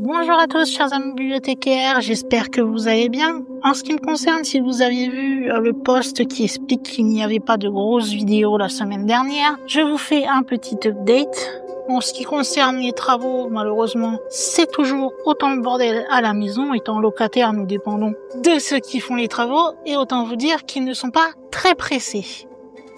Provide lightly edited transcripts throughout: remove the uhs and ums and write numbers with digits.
Bonjour à tous, chers amis bibliothécaires, j'espère que vous allez bien. En ce qui me concerne, si vous aviez vu le post qui explique qu'il n'y avait pas de grosses vidéos la semaine dernière, je vous fais un petit update. En ce qui concerne les travaux, malheureusement, c'est toujours autant le bordel à la maison. Étant locataire, nous dépendons de ceux qui font les travaux, et autant vous dire qu'ils ne sont pas très pressés.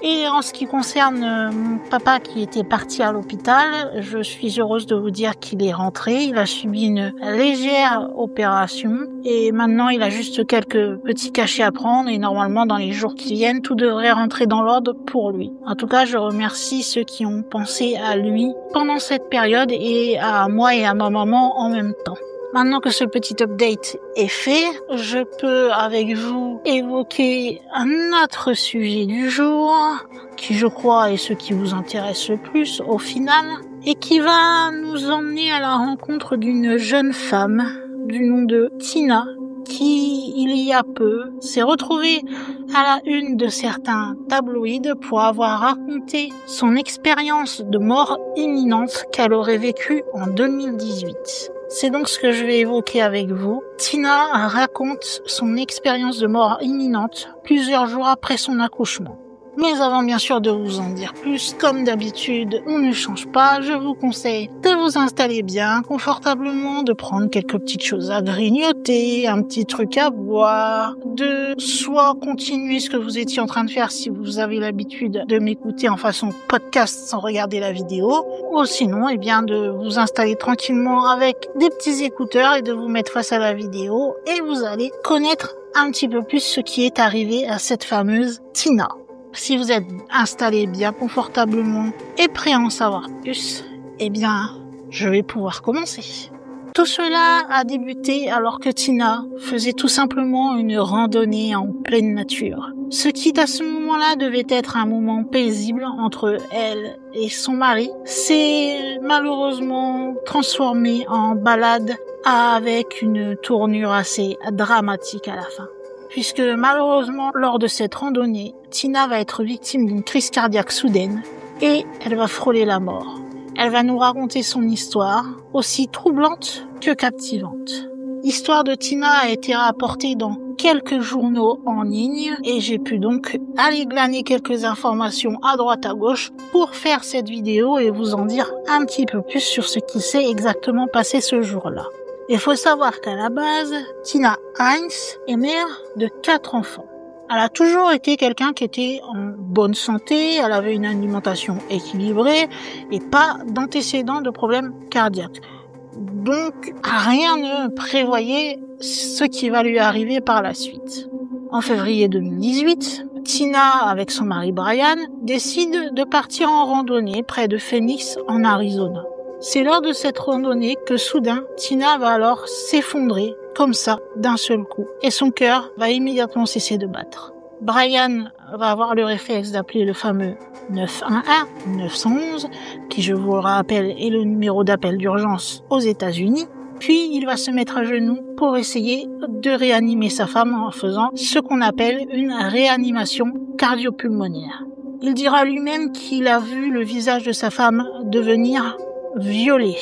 Et en ce qui concerne mon papa qui était parti à l'hôpital, je suis heureuse de vous dire qu'il est rentré. Il a subi une légère opération et maintenant il a juste quelques petits cachets à prendre et normalement dans les jours qui viennent, tout devrait rentrer dans l'ordre pour lui. En tout cas, je remercie ceux qui ont pensé à lui pendant cette période et à moi et à ma maman en même temps. Maintenant que ce petit update est fait, je peux avec vous évoquer un autre sujet du jour, qui je crois est ce qui vous intéresse le plus au final, et qui va nous emmener à la rencontre d'une jeune femme du nom de Tina, qui, il y a peu, s'est retrouvée à la une de certains tabloïds pour avoir raconté son expérience de mort imminente qu'elle aurait vécue en 2018. C'est donc ce que je vais évoquer avec vous. Tina raconte son expérience de mort imminente plusieurs jours après son accouchement. Mais avant bien sûr de vous en dire plus, comme d'habitude, on ne change pas, je vous conseille de vous installer bien, confortablement, de prendre quelques petites choses à grignoter, un petit truc à boire, de soit continuer ce que vous étiez en train de faire si vous avez l'habitude de m'écouter en façon podcast sans regarder la vidéo, ou sinon, de vous installer tranquillement avec des petits écouteurs et de vous mettre face à la vidéo et vous allez connaître un petit peu plus ce qui est arrivé à cette fameuse Tina. Si vous êtes installé bien confortablement et prêt à en savoir plus, je vais pouvoir commencer. Tout cela a débuté alors que Tina faisait tout simplement une randonnée en pleine nature. Ce qui, à ce moment-là, devait être un moment paisible entre elle et son mari, s'est malheureusement transformé en balade avec une tournure assez dramatique à la fin. Puisque malheureusement, lors de cette randonnée, Tina va être victime d'une crise cardiaque soudaine et elle va frôler la mort. Elle va nous raconter son histoire, aussi troublante que captivante. L'histoire de Tina a été rapportée dans quelques journaux en ligne et j'ai pu donc aller glaner quelques informations à droite à gauche pour faire cette vidéo et vous en dire un petit peu plus sur ce qui s'est exactement passé ce jour-là. Il faut savoir qu'à la base, Tina Heinz est mère de 4 enfants. Elle a toujours été quelqu'un qui était en bonne santé, elle avait une alimentation équilibrée et pas d'antécédents de problèmes cardiaques. Donc, rien ne prévoyait ce qui va lui arriver par la suite. En février 2018, Tina, avec son mari Brian, décide de partir en randonnée près de Phoenix, en Arizona. C'est lors de cette randonnée que soudain, Tina va alors s'effondrer, comme ça, d'un seul coup. Et son cœur va immédiatement cesser de battre. Brian va avoir le réflexe d'appeler le fameux 911, 911, qui je vous le rappelle est le numéro d'appel d'urgence aux États-Unis. Puis il va se mettre à genoux pour essayer de réanimer sa femme en faisant ce qu'on appelle une réanimation cardiopulmonaire. Il dira lui-même qu'il a vu le visage de sa femme devenir violet.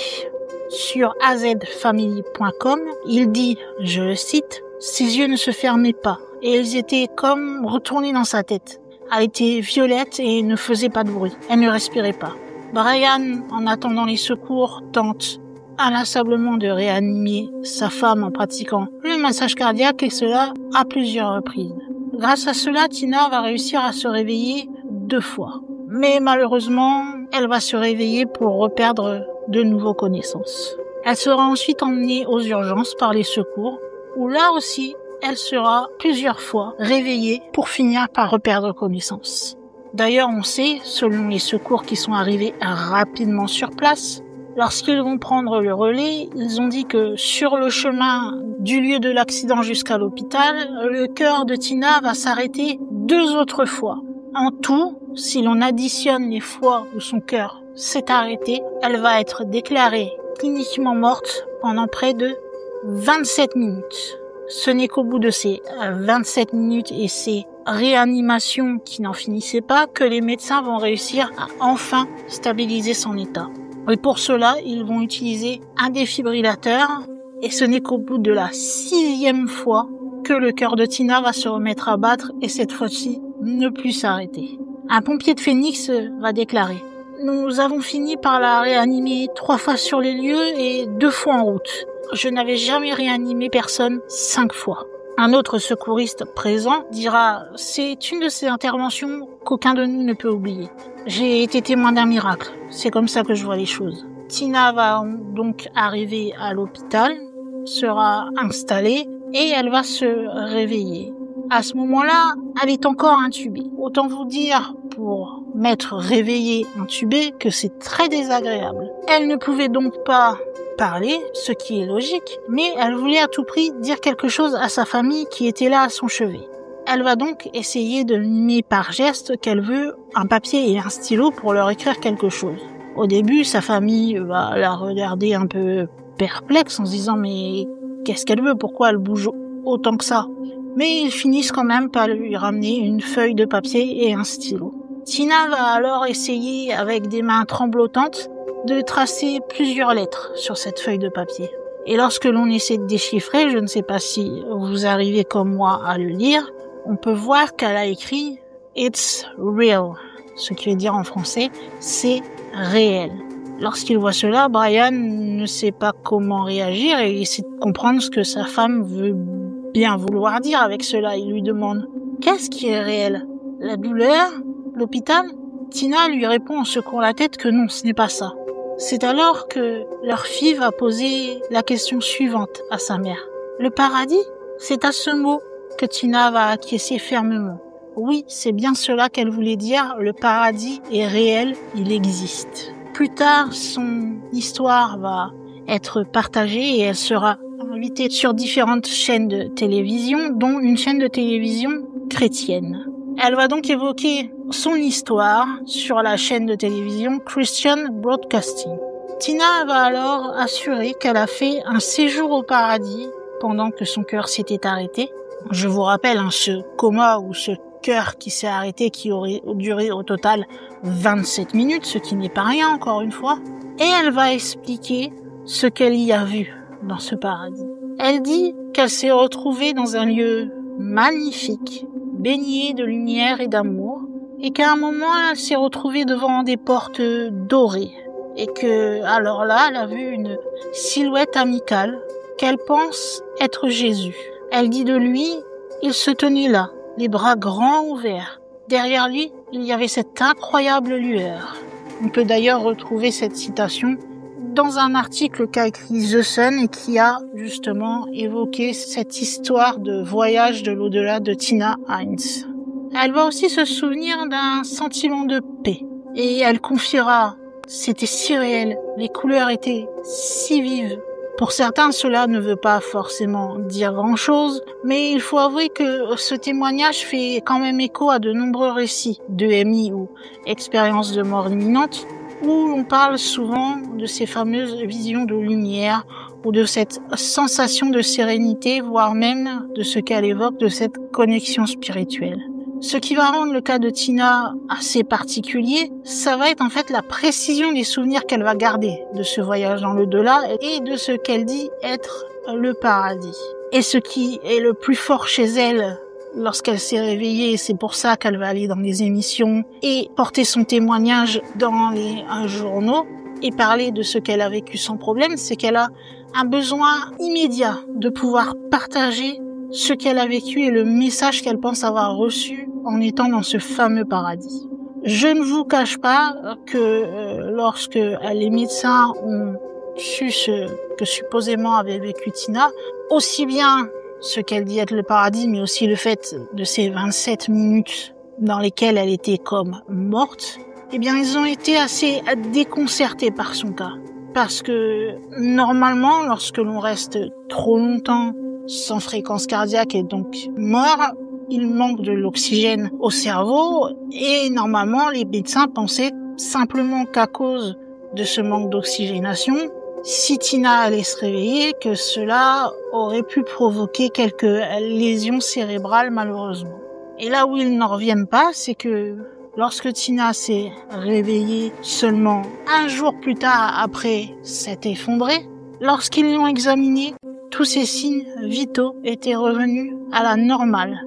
Sur azfamily.com, il dit, je le cite, « Ses yeux ne se fermaient pas et ils étaient comme retournés dans sa tête. Elle était violette et ne faisait pas de bruit. Elle ne respirait pas. » Brian, en attendant les secours, tente inlassablement de réanimer sa femme en pratiquant le massage cardiaque et cela à plusieurs reprises. Grâce à cela, Tina va réussir à se réveiller 2 fois. Mais malheureusement, elle va se réveiller pour reperdre de nouveau connaissance. Elle sera ensuite emmenée aux urgences par les secours, où là aussi, elle sera plusieurs fois réveillée pour finir par reperdre connaissance. D'ailleurs, on sait, selon les secours qui sont arrivés rapidement sur place, lorsqu'ils vont prendre le relais, ils ont dit que sur le chemin du lieu de l'accident jusqu'à l'hôpital, le cœur de Tina va s'arrêter 2 autres fois. En tout, si l'on additionne les fois où son cœur s'est arrêté, elle va être déclarée cliniquement morte pendant près de 27 minutes. Ce n'est qu'au bout de ces 27 minutes et ces réanimations qui n'en finissaient pas que les médecins vont réussir à enfin stabiliser son état. Et pour cela, ils vont utiliser un défibrillateur Et ce n'est qu'au bout de la 6e fois que le cœur de Tina va se remettre à battre et cette fois-ci ne plus s'arrêter. Un pompier de Phoenix va déclarer: nous avons fini par la réanimer 3 fois sur les lieux et 2 fois en route. Je n'avais jamais réanimé personne 5 fois. Un autre secouriste présent dira: c'est une de ces interventions qu'aucun de nous ne peut oublier. J'ai été témoin d'un miracle. C'est comme ça que je vois les choses. Tina va donc arriver à l'hôpital, sera installée et elle va se réveiller. À ce moment-là, elle est encore intubée. Autant vous dire, pour m'être réveillée intubée, que c'est très désagréable. Elle ne pouvait donc pas parler, ce qui est logique, mais elle voulait à tout prix dire quelque chose à sa famille qui était là à son chevet. Elle va donc essayer de mimer par geste qu'elle veut un papier et un stylo pour leur écrire quelque chose. Au début, sa famille va la regarder un peu perplexe en se disant: mais qu'est-ce qu'elle veut? Pourquoi elle bouge autant que ça? Mais ils finissent quand même par lui ramener une feuille de papier et un stylo. Tina va alors essayer, avec des mains tremblotantes, de tracer plusieurs lettres sur cette feuille de papier. Et lorsque l'on essaie de déchiffrer, je ne sais pas si vous arrivez comme moi à le lire, on peut voir qu'elle a écrit « It's real », ce qui veut dire en français « c'est réel ». Lorsqu'il voit cela, Brian ne sait pas comment réagir et il essaie de comprendre ce que sa femme veut bien vouloir dire avec cela. Il lui demande: qu'est-ce qui est réel? La douleur? L'hôpital? Tina lui répond en secouant la tête que non, ce n'est pas ça. C'est alors que leur fille va poser la question suivante à sa mère. Le paradis? C'est à ce mot que Tina va acquiescer fermement. Oui, c'est bien cela qu'elle voulait dire, le paradis est réel, il existe. Plus tard, son histoire va être partagée et elle sera invitée sur différentes chaînes de télévision, dont une chaîne de télévision chrétienne. Elle va donc évoquer son histoire sur la chaîne de télévision Christian Broadcasting. Tina va alors assurer qu'elle a fait un séjour au paradis pendant que son cœur s'était arrêté. Je vous rappelle, ce coma ou ce cœur qui s'est arrêté qui aurait duré au total 27 minutes, ce qui n'est pas rien encore une fois. Et elle va expliquer ce qu'elle y a vu dans ce paradis. Elle dit qu'elle s'est retrouvée dans un lieu magnifique, baigné de lumière et d'amour, et qu'à un moment elle s'est retrouvée devant des portes dorées, et que alors là elle a vu une silhouette amicale qu'elle pense être Jésus. Elle dit de lui: il se tenait là, les bras grands ouverts. Derrière lui, il y avait cette incroyable lueur. On peut d'ailleurs retrouver cette citation dans un article qu'a écrit The Sun et qui a justement évoqué cette histoire de voyage de l'au-delà de Tina Hines. Elle va aussi se souvenir d'un sentiment de paix et elle confiera: c'était si réel, les couleurs étaient si vives. Pour certains, cela ne veut pas forcément dire grand-chose, mais il faut avouer que ce témoignage fait quand même écho à de nombreux récits d'EMI ou expériences de mort imminente, où on parle souvent de ces fameuses visions de lumière ou de cette sensation de sérénité, voire même de ce qu'elle évoque de cette connexion spirituelle. Ce qui va rendre le cas de Tina assez particulier, ça va être en fait la précision des souvenirs qu'elle va garder de ce voyage dans l'au-delà et de ce qu'elle dit être le paradis. Et ce qui est le plus fort chez elle lorsqu'elle s'est réveillée, c'est pour ça qu'elle va aller dans les émissions et porter son témoignage dans les journaux et parler de ce qu'elle a vécu sans problème, c'est qu'elle a un besoin immédiat de pouvoir partager ce qu'elle a vécu et le message qu'elle pense avoir reçu en étant dans ce fameux paradis. Je ne vous cache pas que lorsque les médecins ont su ce que supposément avait vécu Tina, aussi bien ce qu'elle dit être le paradis, mais aussi le fait de ces 27 minutes dans lesquelles elle était comme morte, eh bien ils ont été assez déconcertés par son cas. Parce que normalement, lorsque l'on reste trop longtemps sans fréquence cardiaque et donc mort, il manque de l'oxygène au cerveau et normalement les médecins pensaient simplement qu'à cause de ce manque d'oxygénation, si Tina allait se réveiller, que cela aurait pu provoquer quelques lésions cérébrales malheureusement. Et là où ils n'en reviennent pas, c'est que lorsque Tina s'est réveillée seulement un jour plus tard après s'être effondrée, lorsqu'ils l'ont examinée, tous ses signes vitaux étaient revenus à la normale.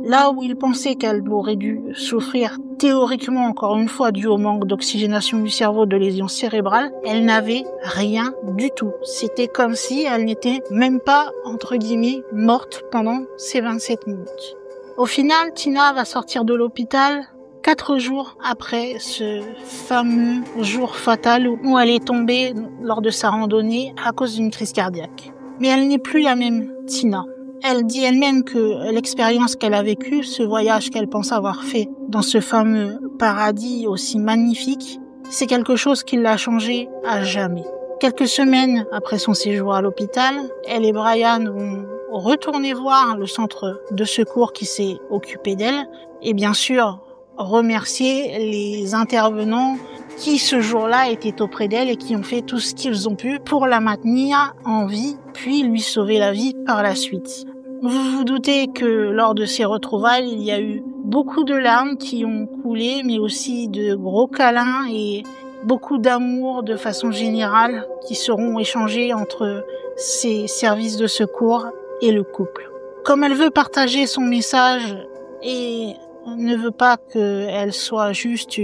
Là où il pensait qu'elle aurait dû souffrir théoriquement, encore une fois, dû au manque d'oxygénation du cerveau, de lésions cérébrales, elle n'avait rien du tout. C'était comme si elle n'était même pas, entre guillemets, morte pendant ces 27 minutes. Au final, Tina va sortir de l'hôpital 4 jours après ce fameux jour fatal où elle est tombée lors de sa randonnée à cause d'une crise cardiaque. Mais elle n'est plus la même Tina. Elle dit elle-même que l'expérience qu'elle a vécue, ce voyage qu'elle pense avoir fait dans ce fameux paradis aussi magnifique, c'est quelque chose qui l'a changée à jamais. Quelques semaines après son séjour à l'hôpital, elle et Brian vont retourner voir le centre de secours qui s'est occupé d'elle et bien sûr remercier les intervenants qui ce jour-là étaient auprès d'elle et qui ont fait tout ce qu'ils ont pu pour la maintenir en vie, puis lui sauver la vie par la suite. Vous vous doutez que lors de ces retrouvailles, il y a eu beaucoup de larmes qui ont coulé, mais aussi de gros câlins et beaucoup d'amour de façon générale qui seront échangés entre ces services de secours et le couple. Comme elle veut partager son message et ne veut pas qu'elle soit juste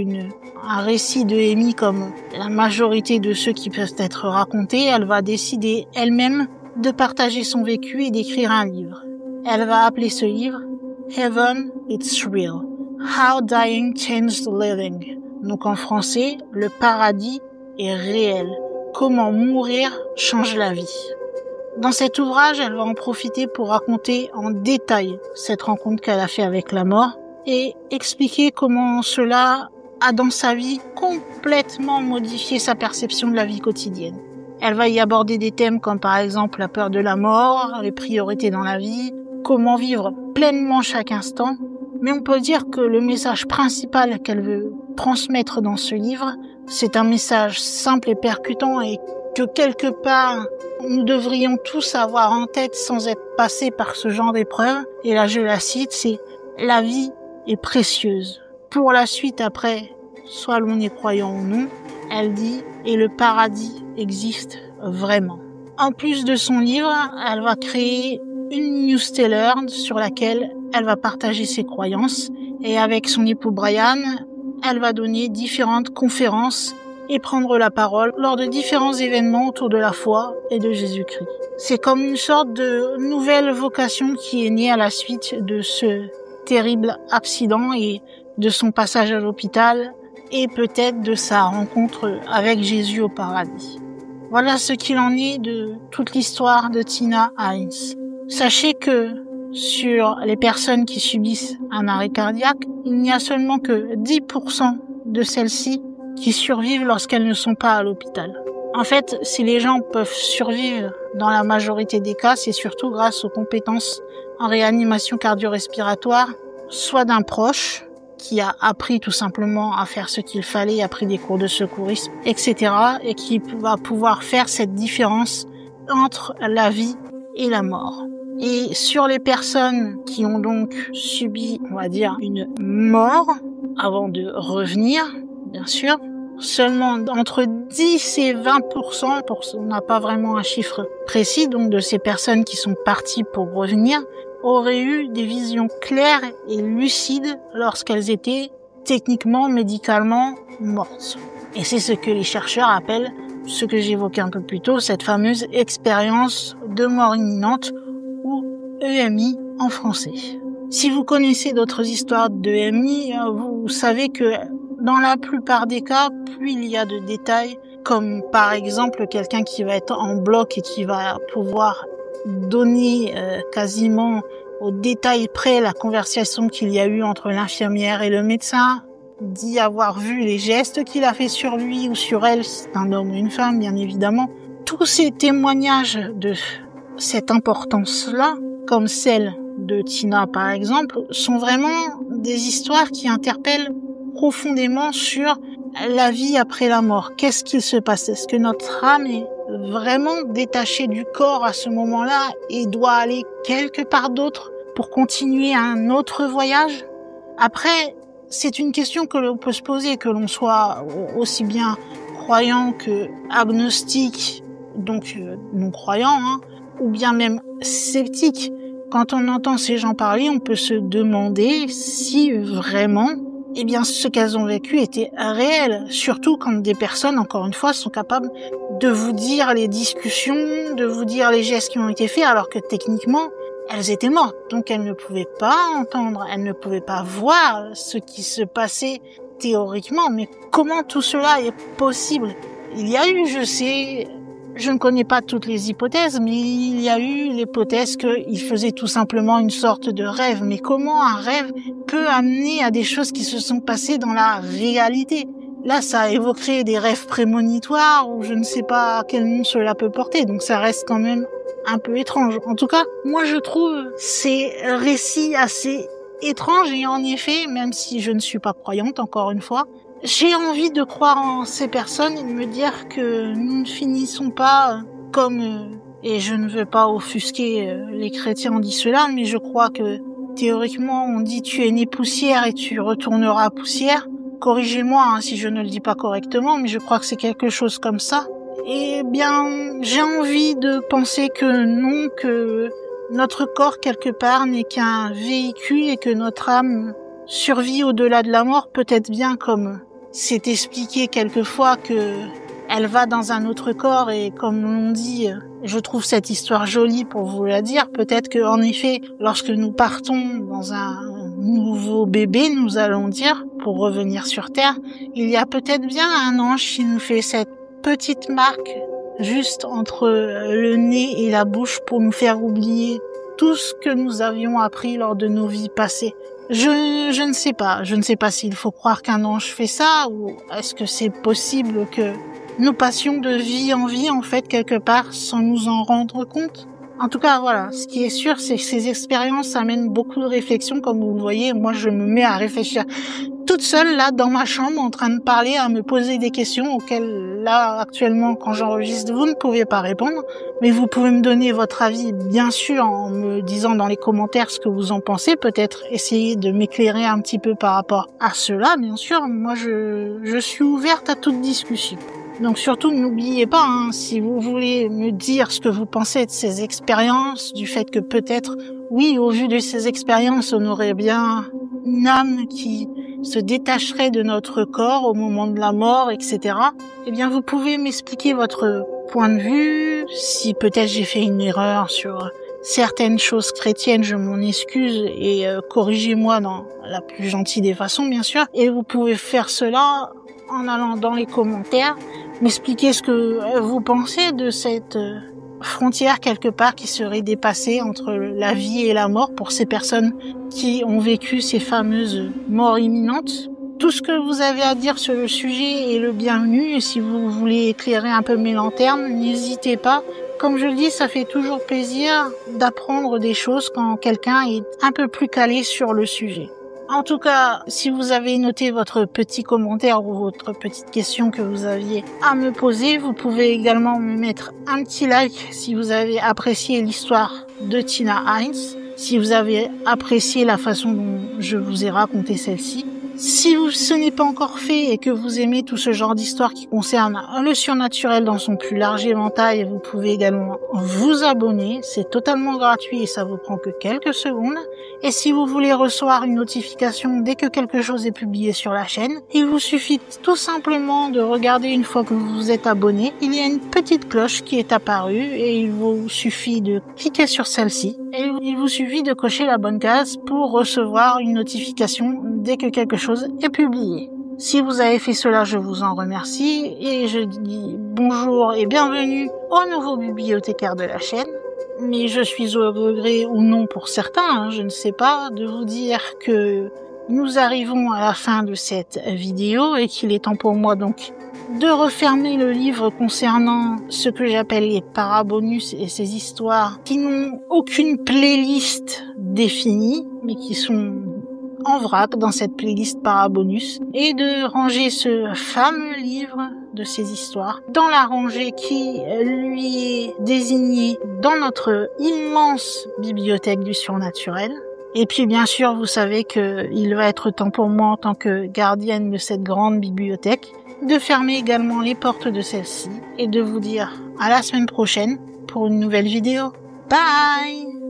un récit de Amy comme la majorité de ceux qui peuvent être racontés, elle va décider elle-même de partager son vécu et d'écrire un livre. Elle va appeler ce livre Heaven, It's Real. How Dying Changed Living. Donc en français, le paradis est réel. Comment mourir change la vie. Dans cet ouvrage, elle va en profiter pour raconter en détail cette rencontre qu'elle a fait avec la mort et expliquer comment cela a dans sa vie complètement modifié sa perception de la vie quotidienne. Elle va y aborder des thèmes comme par exemple la peur de la mort, les priorités dans la vie, comment vivre pleinement chaque instant. Mais on peut dire que le message principal qu'elle veut transmettre dans ce livre, c'est un message simple et percutant et que quelque part nous devrions tous avoir en tête sans être passés par ce genre d'épreuve. Et là je la cite, c'est « La vie est précieuse. Pour la suite après, soit l'on est croyant ou non, elle dit « Et le paradis existe vraiment ». En plus de son livre, elle va créer une newsletter sur laquelle elle va partager ses croyances et avec son époux Brian, elle va donner différentes conférences et prendre la parole lors de différents événements autour de la foi et de Jésus-Christ. C'est comme une sorte de nouvelle vocation qui est née à la suite de ce terrible accident et de son passage à l'hôpital et peut-être de sa rencontre avec Jésus au paradis. Voilà ce qu'il en est de toute l'histoire de Tina Hines. Sachez que sur les personnes qui subissent un arrêt cardiaque, il n'y a seulement que 10% de celles-ci qui survivent lorsqu'elles ne sont pas à l'hôpital. En fait, si les gens peuvent survivre dans la majorité des cas, c'est surtout grâce aux compétences en réanimation cardio-respiratoire, soit d'un proche qui a appris tout simplement à faire ce qu'il fallait, a pris des cours de secourisme, etc. et qui va pouvoir faire cette différence entre la vie et la mort. Et sur les personnes qui ont donc subi, on va dire, une mort avant de revenir, bien sûr, seulement entre 10 et 20%, on n'a pas vraiment un chiffre précis, donc de ces personnes qui sont parties pour revenir, auraient eu des visions claires et lucides lorsqu'elles étaient techniquement, médicalement mortes. Et c'est ce que les chercheurs appellent, ce que j'évoquais un peu plus tôt, cette fameuse expérience de mort imminente ou EMI en français. Si vous connaissez d'autres histoires de EMI, vous savez que dans la plupart des cas, plus il y a de détails, comme par exemple quelqu'un qui va être en bloc et qui va pouvoir donner quasiment au détail près la conversation qu'il y a eu entre l'infirmière et le médecin, dit avoir vu les gestes qu'il a fait sur lui ou sur elle, c'est un homme ou une femme bien évidemment. Tous ces témoignages de cette importance-là, comme celle de Tina par exemple, sont vraiment des histoires qui interpellent profondément sur la vie après la mort. Qu'est-ce qu'il se passe? Est-ce que notre âme est vraiment détachée du corps à ce moment-là et doit aller quelque part d'autre pour continuer un autre voyage? Après, c'est une question que l'on peut se poser, que l'on soit aussi bien croyant que agnostique, donc non croyant, ou bien même sceptique. Quand on entend ces gens parler, on peut se demander si vraiment, ce qu'elles ont vécu était réel. Surtout quand des personnes, encore une fois, sont capables de vous dire les discussions, de vous dire les gestes qui ont été faits, alors que techniquement, elles étaient mortes. Donc elles ne pouvaient pas entendre, elles ne pouvaient pas voir ce qui se passait théoriquement. Mais comment tout cela est possible? Il y a eu, je ne connais pas toutes les hypothèses, mais il y a eu l'hypothèse qu'il faisait tout simplement une sorte de rêve. Mais comment un rêve peut amener à des choses qui se sont passées dans la réalité? Là, ça évoquerait des rêves prémonitoires ou je ne sais pas quel nom cela peut porter. Donc ça reste quand même un peu étrange. En tout cas, moi je trouve ces récits assez étranges et en effet, même si je ne suis pas croyante, encore une fois, j'ai envie de croire en ces personnes et de me dire que nous ne finissons pas comme... et je ne veux pas offusquer les chrétiens, on dit cela, mais je crois que théoriquement, on dit tu es né poussière et tu retourneras poussière. Corrigez-moi si je ne le dis pas correctement, mais je crois que c'est quelque chose comme ça. Eh bien, j'ai envie de penser que non, que notre corps quelque part n'est qu'un véhicule et que notre âme survit au-delà de la mort, peut-être bien comme c'est expliqué quelquefois que elle va dans un autre corps et comme on dit, je trouve cette histoire jolie pour vous la dire, peut-être que en effet, lorsque nous partons dans un nouveau bébé, nous allons dire, pour revenir sur Terre, il y a peut-être bien un ange qui nous fait cette petite marque juste entre le nez et la bouche pour nous faire oublier tout ce que nous avions appris lors de nos vies passées. Je ne sais pas s'il faut croire qu'un ange fait ça ou est-ce que c'est possible que nous passions de vie en vie en fait quelque part sans nous en rendre compte. En tout cas, voilà, ce qui est sûr, c'est que ces expériences amènent beaucoup de réflexions, comme vous le voyez. Moi, je me mets à réfléchir toute seule, là, dans ma chambre, en train de parler, à me poser des questions auxquelles, là, actuellement, quand j'enregistre, vous ne pouvez pas répondre. Mais vous pouvez me donner votre avis, bien sûr, en me disant dans les commentaires ce que vous en pensez. Peut-être essayer de m'éclairer un petit peu par rapport à cela, bien sûr. Moi, je suis ouverte à toute discussion. Donc surtout, n'oubliez pas, si vous voulez me dire ce que vous pensez de ces expériences, du fait que peut-être, oui, au vu de ces expériences, on aurait bien une âme qui se détacherait de notre corps au moment de la mort, etc. Eh bien, vous pouvez m'expliquer votre point de vue. Si peut-être j'ai fait une erreur sur certaines choses chrétiennes, je m'en excuse et corrigez-moi dans la plus gentille des façons, bien sûr. Et vous pouvez faire cela en allant dans les commentaires, m'expliquer ce que vous pensez de cette frontière quelque part qui serait dépassée entre la vie et la mort pour ces personnes qui ont vécu ces fameuses morts imminentes. Tout ce que vous avez à dire sur le sujet est le bienvenu et si vous voulez éclairer un peu mes lanternes, n'hésitez pas. Comme je le dis, ça fait toujours plaisir d'apprendre des choses quand quelqu'un est un peu plus calé sur le sujet. En tout cas, si vous avez noté votre petit commentaire ou votre petite question que vous aviez à me poser, vous pouvez également me mettre un petit like si vous avez apprécié l'histoire de Tina Heinz, si vous avez apprécié la façon dont je vous ai raconté celle-ci. Si ce n'est pas encore fait et que vous aimez tout ce genre d'histoire qui concerne le surnaturel dans son plus large éventail, vous pouvez également vous abonner. C'est totalement gratuit et ça vous prend que quelques secondes. Et si vous voulez recevoir une notification dès que quelque chose est publié sur la chaîne, il vous suffit tout simplement de regarder une fois que vous vous êtes abonné. Il y a une petite cloche qui est apparue et il vous suffit de cliquer sur celle-ci. Et il vous suffit de cocher la bonne case pour recevoir une notification dès que quelque chose est publié. Si vous avez fait cela, je vous en remercie et je dis bonjour et bienvenue au nouveau bibliothécaire de la chaîne. Mais je suis au regret ou non pour certains, je ne sais pas, de vous dire que nous arrivons à la fin de cette vidéo et qu'il est temps pour moi donc de refermer le livre concernant ce que j'appelle les parabonus et ces histoires qui n'ont aucune playlist définie, mais qui sont en vrac dans cette playlist parabonus, et de ranger ce fameux livre de ces histoires dans la rangée qui lui est désignée dans notre immense bibliothèque du surnaturel. Et puis bien sûr, vous savez qu'il va être temps pour moi en tant que gardienne de cette grande bibliothèque de fermer également les portes de celle-ci et de vous dire à la semaine prochaine pour une nouvelle vidéo. Bye!